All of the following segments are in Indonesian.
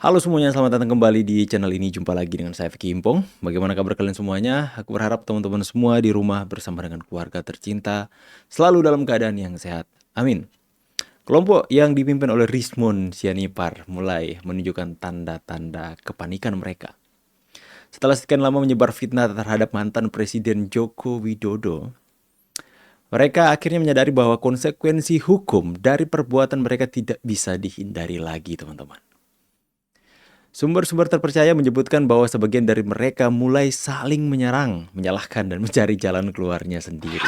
Halo semuanya, selamat datang kembali di channel ini. Jumpa lagi dengan saya Vicky Impong. Bagaimana kabar kalian semuanya? Aku berharap teman-teman semua di rumah bersama dengan keluarga tercinta selalu dalam keadaan yang sehat. Amin. Kelompok yang dipimpin oleh Rismon Sianipar mulai menunjukkan tanda-tanda kepanikan mereka. Setelah sekian lama menyebar fitnah terhadap mantan Presiden Joko Widodo, mereka akhirnya menyadari bahwa konsekuensi hukum dari perbuatan mereka tidak bisa dihindari lagi, teman-teman. Sumber-sumber terpercaya menyebutkan bahwa sebagian dari mereka mulai saling menyerang, menyalahkan, dan mencari jalan keluarnya sendiri.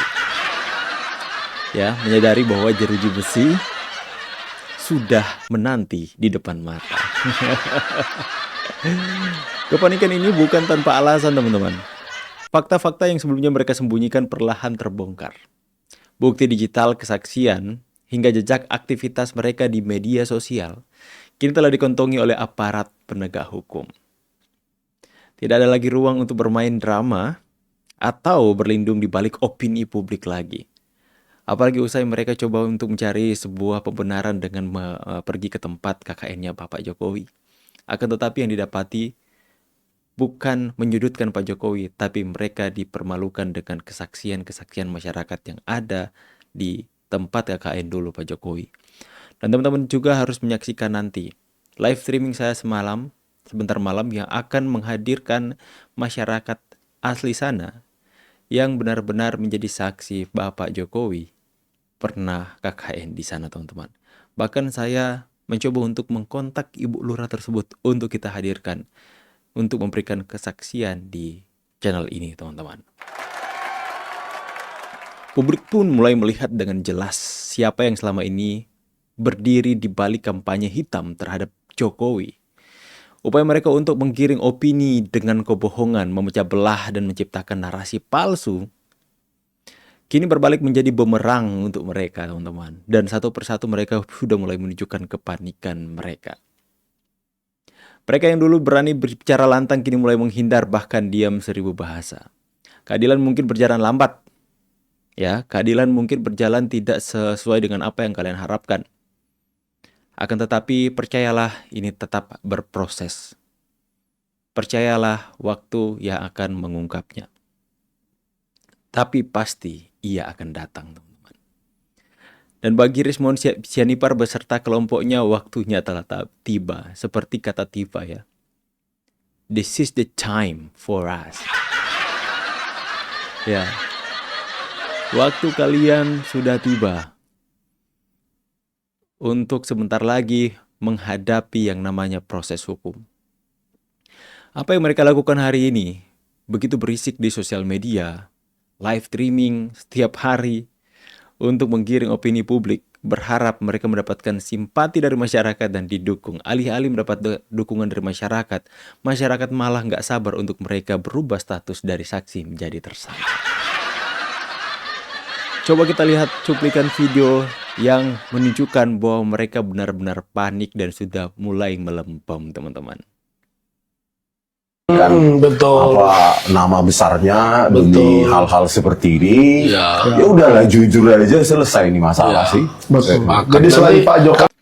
Ya, menyadari bahwa jeruji besi sudah menanti di depan mata. Kepanikan ini bukan tanpa alasan, teman-teman. Fakta-fakta yang sebelumnya mereka sembunyikan perlahan terbongkar. Bukti digital, kesaksian, hingga jejak aktivitas mereka di media sosial kini telah dikantongi oleh aparat penegak hukum. Tidak ada lagi ruang untuk bermain drama atau berlindung di balik opini publik lagi. Apalagi usai mereka coba untuk mencari sebuah pembenaran dengan pergi ke tempat KKN-nya Bapak Jokowi. Akan tetapi yang didapati bukan menyudutkan Pak Jokowi, tapi mereka dipermalukan dengan kesaksian-kesaksian masyarakat yang ada di tempat KKN dulu Pak Jokowi. Dan teman-teman juga harus menyaksikan nanti live streaming saya sebentar malam yang akan menghadirkan masyarakat asli sana yang benar-benar menjadi saksi Bapak Jokowi pernah KKN di sana, teman-teman. Bahkan saya mencoba untuk mengkontak Ibu Lurah tersebut untuk kita hadirkan untuk memberikan kesaksian di channel ini, teman-teman. Publik pun mulai melihat dengan jelas siapa yang selama ini berdiri di balik kampanye hitam terhadap Jokowi. Upaya mereka untuk menggiring opini dengan kebohongan, memecah belah dan menciptakan narasi palsu, kini berbalik menjadi bumerang untuk mereka, teman-teman. Dan satu persatu mereka sudah mulai menunjukkan kepanikan mereka. Mereka yang dulu berani berbicara lantang kini mulai menghindar, bahkan diam 1000 bahasa. Keadilan mungkin berjalan lambat. Ya, keadilan mungkin berjalan tidak sesuai dengan apa yang kalian harapkan. Akan tetapi percayalah, ini tetap berproses. Percayalah, waktu yang akan mengungkapnya. Tapi pasti ia akan datang, teman-teman. Dan bagi Rismon Sianipar beserta kelompoknya, waktunya telah tiba. Seperti kata Tifa ya. This is the time for us. Ya. Waktu kalian sudah tiba untuk sebentar lagi menghadapi yang namanya proses hukum. Apa yang mereka lakukan hari ini begitu berisik di sosial media, live streaming setiap hari untuk menggiring opini publik, berharap mereka mendapatkan simpati dari masyarakat dan didukung. Alih-alih mendapat dukungan dari masyarakat, masyarakat malah nggak sabar untuk mereka berubah status dari saksi menjadi tersangka. Coba kita lihat cuplikan video yang menunjukkan bahwa mereka benar-benar panik dan sudah mulai melempem, teman-teman. Kan Betul. apa nama besarnya demi hal-hal seperti ini, Ya. ya udahlah jujur aja selesai ini masalah sih. Betul. Jadi selain Pak Jokowi,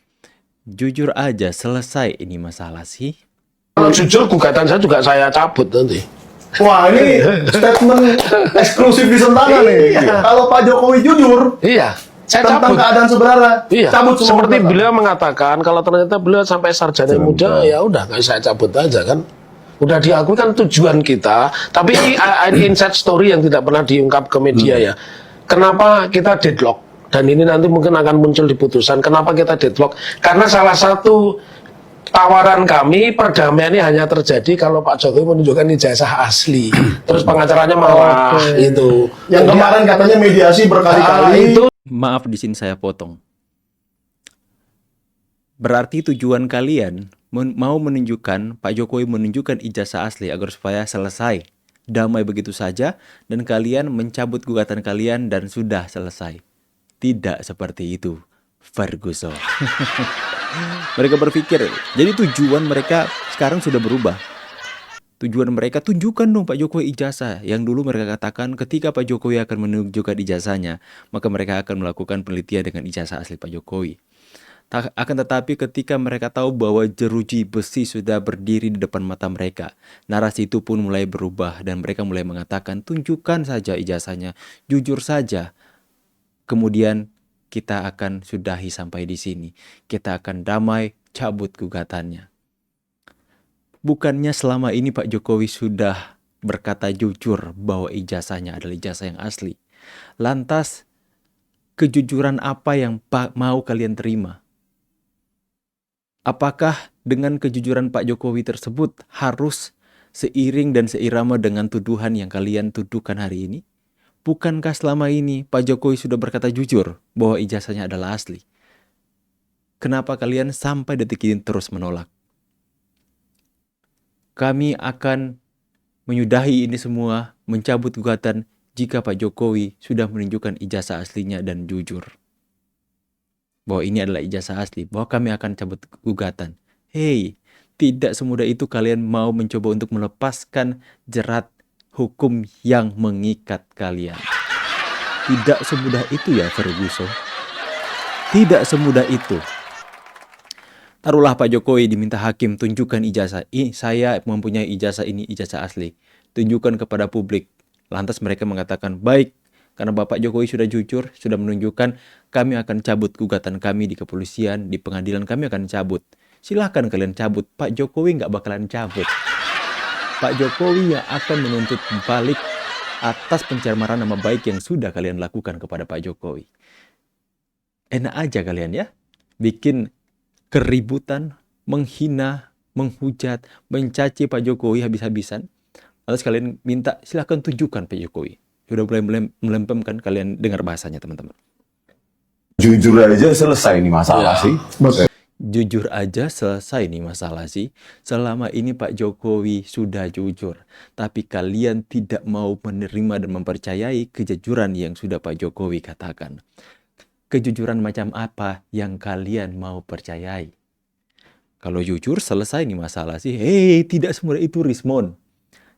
Jujur aja selesai ini masalah sih. Kalau jujur gugatan saya juga saya cabut nanti. wah ini statement eksklusif di Sentana nih. Kalau Pak Jokowi jujur Iya, saya tentang cabut. keadaan sebenarnya, Iya, cabut semua seperti gugatan. beliau mengatakan kalau ternyata beliau sampai sarjana muda, ya udah nggak saya cabut aja kan. Udah diakui kan tujuan kita, tapi ini inside story yang tidak pernah diungkap ke media ya. Kenapa kita deadlock? Dan ini nanti mungkin akan muncul di putusan. Kenapa kita deadlock? Karena salah satu tawaran kami perdamaian ini hanya terjadi kalau Pak Jokowi menunjukkan ijazah asli. Terus pengacaranya malah itu. Yang kemarin katanya mediasi berkali-kali. itu Maaf di sini saya potong. Berarti tujuan kalian mau menunjukkan Pak Jokowi menunjukkan ijazah asli agar supaya selesai, damai begitu saja, dan kalian mencabut gugatan kalian dan sudah selesai. Tidak seperti itu, Ferguson. Mereka berpikir, jadi tujuan mereka sekarang sudah berubah. Tujuan mereka, tunjukkan dong Pak Jokowi ijazah. Yang dulu mereka katakan ketika Pak Jokowi akan menunjukkan ijazahnya, maka mereka akan melakukan penelitian dengan ijazah asli Pak Jokowi. Akan tetapi ketika mereka tahu bahwa jeruji besi sudah berdiri di depan mata mereka, narasi itu pun mulai berubah dan mereka mulai mengatakan, tunjukkan saja ijazahnya, jujur saja. Kemudian kita akan sudahi sampai di sini. Kita akan damai, cabut gugatannya. Bukannya selama ini Pak Jokowi sudah berkata jujur bahwa ijazahnya adalah ijazah yang asli. Lantas, kejujuran apa yang mau kalian terima? Apakah dengan kejujuran Pak Jokowi tersebut harus seiring dan seirama dengan tuduhan yang kalian tuduhkan hari ini? Bukankah selama ini Pak Jokowi sudah berkata jujur bahwa ijazahnya adalah asli? Kenapa kalian sampai detik ini terus menolak? Kami akan menyudahi ini semua, mencabut gugatan jika Pak Jokowi sudah menunjukkan ijazah aslinya dan jujur bahwa ini adalah ijazah asli, bahwa kami akan cabut gugatan. Hei, tidak semudah itu kalian mau mencoba untuk melepaskan jerat hukum yang mengikat kalian. Tidak semudah itu ya Ferguson. Tidak semudah itu. Taruhlah Pak Jokowi diminta hakim tunjukkan ijazah. Saya mempunyai ijazah ini, ijazah asli. Tunjukkan kepada publik. Lantas mereka mengatakan, baik, karena Bapak Jokowi sudah jujur, sudah menunjukkan, kami akan cabut gugatan kami di kepolisian, di pengadilan kami akan cabut. Silahkan kalian cabut, Pak Jokowi nggak bakalan cabut. Pak Jokowi yang akan menuntut balik atas pencemaran nama baik yang sudah kalian lakukan kepada Pak Jokowi. Enak aja kalian ya, bikin keributan, menghina, menghujat, mencaci Pak Jokowi habis-habisan. Lalu kalian minta silahkan tunjukkan Pak Jokowi. Sudah mulai melempemkan, kalian dengar bahasanya teman-teman. Jujur aja selesai ini masalah sih. Jujur aja selesai nih masalah sih. Selama ini Pak Jokowi sudah jujur. Tapi kalian tidak mau menerima dan mempercayai kejujuran yang sudah Pak Jokowi katakan. Kejujuran macam apa yang kalian mau percayai? Kalau jujur selesai nih masalah sih. Hei, tidak semudah itu Rismon.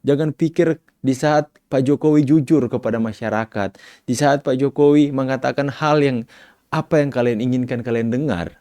Jangan pikir di saat Pak Jokowi jujur kepada masyarakat, di saat Pak Jokowi mengatakan hal yang apa yang kalian inginkan kalian dengar,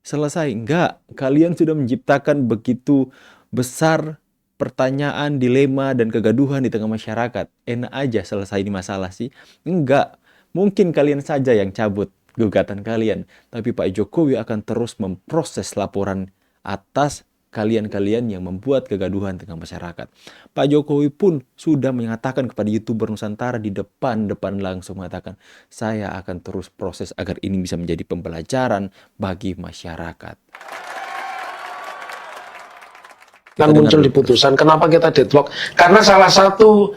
selesai. Enggak, kalian sudah menciptakan begitu besar pertanyaan, dilema, dan kegaduhan di tengah masyarakat. Enak aja selesai ini masalah sih. Enggak, mungkin kalian saja yang cabut gugatan kalian, tapi Pak Jokowi akan terus memproses laporan atas kalian-kalian yang membuat kegaduhan tengah masyarakat. Pak Jokowi pun sudah menyatakan kepada YouTuber Nusantara di depan langsung mengatakan, saya akan terus proses agar ini bisa menjadi pembelajaran bagi masyarakat. Kan muncul di putusan, kenapa kita deadlock? Karena salah satu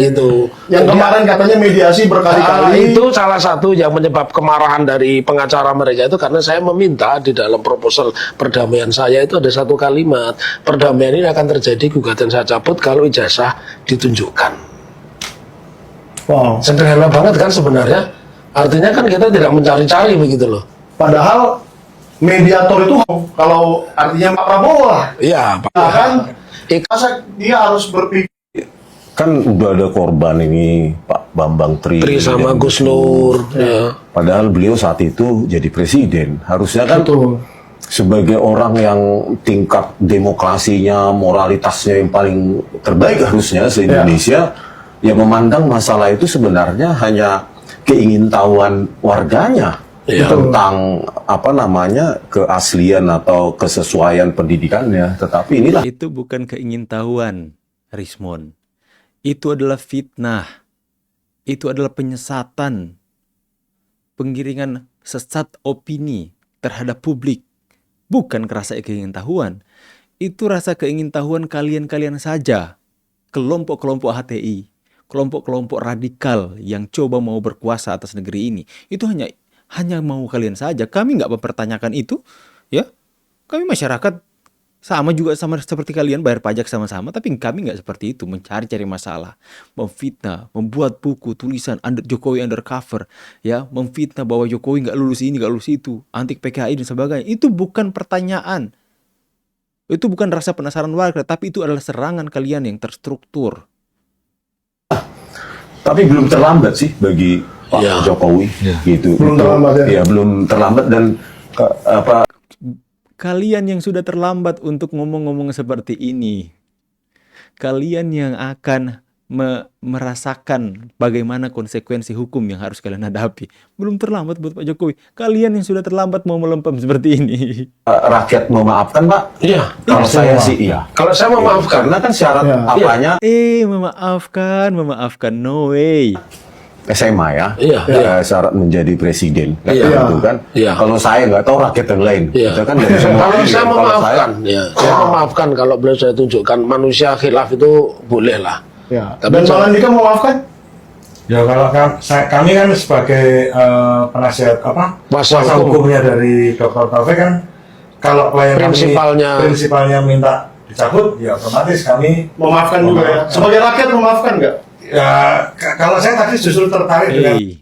itu yang kemarin katanya mediasi berkali-kali. itu salah satu yang menyebab kemarahan dari pengacara mereka itu karena saya meminta di dalam proposal perdamaian saya itu ada satu kalimat, perdamaian ini akan terjadi gugatan saya cabut kalau ijazah ditunjukkan. Wow. Sederhana banget kan sebenarnya, artinya kan kita tidak mencari-cari begitu loh. Padahal mediator itu kalau artinya Pak Prabowo lah. Iya, Pak. Kan masa dia harus berpikir. Kan udah ada korban ini Pak Bambang Tri sama dan Gus Nur. Ya. Padahal beliau saat itu jadi presiden. Harusnya kan Betul. sebagai orang yang tingkat demokrasinya, moralitasnya yang paling terbaik harusnya se-Indonesia, ya memandang masalah itu sebenarnya hanya keingintahuan warganya tentang apa namanya keaslian atau kesesuaian pendidikannya. Tetapi inilah Itu bukan keingintahuan, Rismon. Itu adalah fitnah. Itu adalah penyesatan. Penggiringan sesat opini terhadap publik. Bukan rasa keingintahuan. Itu rasa keingintahuan kalian-kalian saja. Kelompok-kelompok HTI. Kelompok-kelompok radikal yang coba mau berkuasa atas negeri ini. Itu hanya mau kalian saja. Kami nggak mempertanyakan itu. Ya, kami masyarakat sama juga sama seperti kalian bayar pajak sama-sama, tapi kami nggak seperti itu, mencari-cari masalah, memfitnah, membuat buku tulisan Jokowi undercover, ya, memfitnah bahwa Jokowi nggak lulus ini, nggak lulus itu, anti PKI dan sebagainya. Itu bukan pertanyaan, itu bukan rasa penasaran warga, tapi itu adalah serangan kalian yang terstruktur. tapi belum terlambat sih bagi Pak Jokowi gitu. Belum terlambat ya? Ya belum terlambat dan apa Kalian yang sudah terlambat untuk ngomong-ngomong seperti ini, kalian yang akan merasakan bagaimana konsekuensi hukum yang harus kalian hadapi. Belum terlambat buat Pak Jokowi. Kalian yang sudah terlambat mau melempem seperti ini. rakyat memaafkan, Pak? Iya. Kalau saya sih iya. Kalau saya memaafkan, Karena kan syarat Iya. apanya Memaafkan, no way. SMA ya, Iya, syarat menjadi presiden, Iya. gitu kan. Iya. Kalau saya nggak tahu rakyat yang lain, Iya. kita kan dari semua. Kalau pilihan. saya Kalau memaafkan, ya, saya memaafkan kalau beliau saya tunjukkan manusia khilaf itu boleh lah. Ya. Tapi Dan Bang jangan- Andika memaafkan? Ya kalau kami kan sebagai penasihat Kuasa kuasa hukum. hukumnya dari Dr. Taufik kan, kalau klien prinsipalnya minta dicabut, ya otomatis kami Memaafkan juga ya. Sebagai rakyat memaafkan nggak? ya kalau saya tadi justru tertarik dengan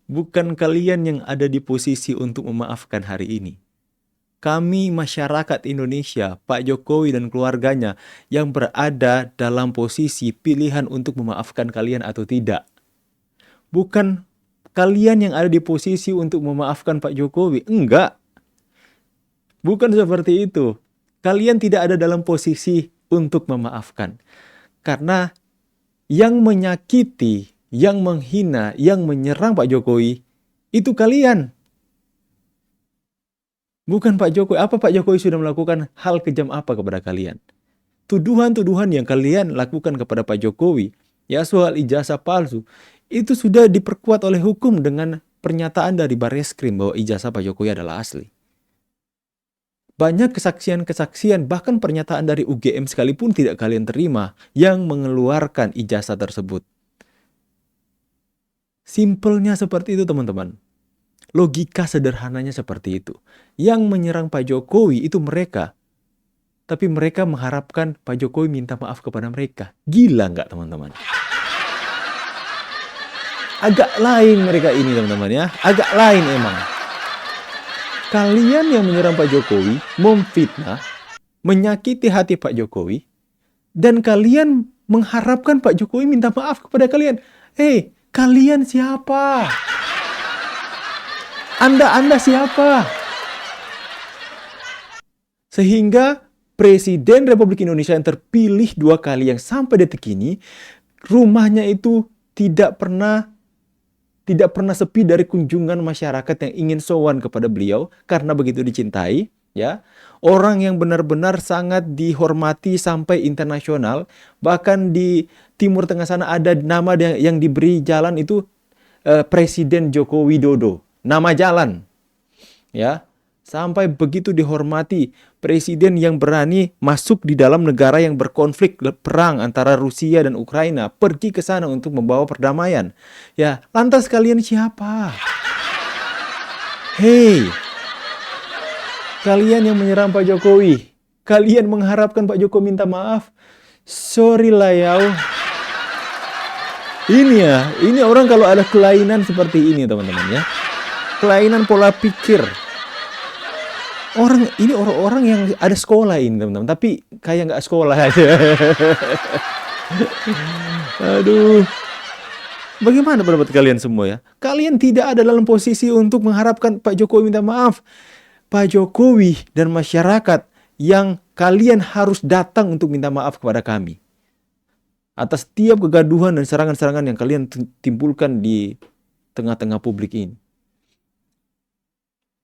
Bukan kalian yang ada di posisi untuk memaafkan hari ini. Kami masyarakat Indonesia, Pak Jokowi dan keluarganya yang berada dalam posisi pilihan untuk memaafkan kalian atau tidak. Bukan kalian yang ada di posisi untuk memaafkan Pak Jokowi. Enggak. Bukan seperti itu. Kalian tidak ada dalam posisi untuk memaafkan. Karena yang menyakiti, yang menghina, yang menyerang Pak Jokowi, itu kalian. Bukan Pak Jokowi. Apa Pak Jokowi sudah melakukan hal kejam apa kepada kalian? Tuduhan-tuduhan yang kalian lakukan kepada Pak Jokowi, ya soal ijazah palsu, itu sudah diperkuat oleh hukum dengan pernyataan dari Barreskrim bahwa ijazah Pak Jokowi adalah asli. Banyak kesaksian-kesaksian, bahkan pernyataan dari UGM sekalipun tidak kalian terima yang mengeluarkan ijazah tersebut. Simpelnya seperti itu, teman-teman. Logika sederhananya seperti itu. Yang menyerang Pak Jokowi itu mereka. Tapi mereka mengharapkan Pak Jokowi minta maaf kepada mereka. Gila nggak, teman-teman? Agak lain mereka ini, teman-teman ya. Agak lain emang. Kalian yang menyerang Pak Jokowi, memfitnah, menyakiti hati Pak Jokowi, dan kalian mengharapkan Pak Jokowi minta maaf kepada kalian. Hei, kalian siapa? Anda siapa? Sehingga Presiden Republik Indonesia yang terpilih 2 kali yang sampai detik ini, rumahnya itu tidak pernah sepi dari kunjungan masyarakat yang ingin sowan kepada beliau karena begitu dicintai, ya. Orang yang benar-benar sangat dihormati sampai internasional, bahkan di Timur Tengah sana ada nama yang diberi jalan itu Presiden Joko Widodo, nama jalan. Ya. Sampai begitu dihormati, presiden yang berani masuk di dalam negara yang berkonflik perang antara Rusia dan Ukraina, pergi ke sana untuk membawa perdamaian. Ya, lantas kalian siapa? Hei, kalian yang menyerang Pak Jokowi, kalian mengharapkan Pak Jokowi minta maaf. Sorry lah ya. Ini orang kalau ada kelainan seperti ini, teman-teman ya. Kelainan pola pikir. Orang-orang yang ada sekolah ini, teman-teman, tapi kayak nggak sekolah aja. Aduh. Bagaimana pendapat kalian semua ya? Kalian tidak ada dalam posisi untuk mengharapkan Pak Jokowi minta maaf. Pak Jokowi dan masyarakat yang kalian harus datang untuk minta maaf kepada kami. Atas setiap kegaduhan dan serangan-serangan yang kalian timbulkan di tengah-tengah publik ini.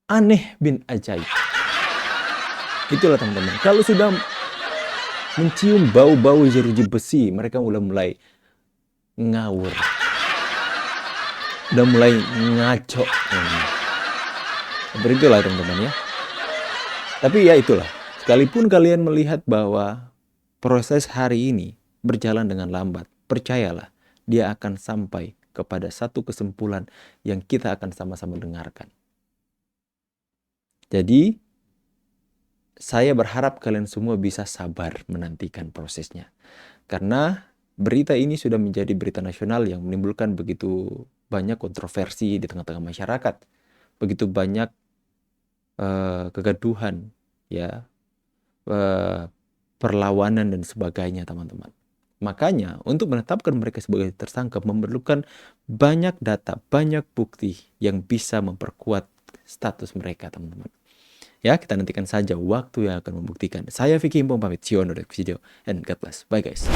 Aneh bin ajaib. Itulah teman-teman. Kalau sudah mencium bau-bau jeruji besi, mereka mulai ngawur. Udah mulai ngaco. Seperti itulah teman-teman ya. Tapi ya itulah. Sekalipun kalian melihat bahwa proses hari ini berjalan dengan lambat, percayalah, dia akan sampai kepada satu kesimpulan yang kita akan sama-sama dengarkan. Jadi, saya berharap kalian semua bisa sabar menantikan prosesnya. Karena berita ini sudah menjadi berita nasional yang menimbulkan begitu banyak kontroversi di tengah-tengah masyarakat. Begitu banyak kegaduhan, ya, perlawanan dan sebagainya, teman-teman. Makanya, untuk menetapkan mereka sebagai tersangka memerlukan banyak data, banyak bukti yang bisa memperkuat status mereka, teman-teman. Ya, kita nantikan saja waktu yang akan membuktikan. Saya Vicky Impong pamit. See you on the next video and God bless. Bye guys.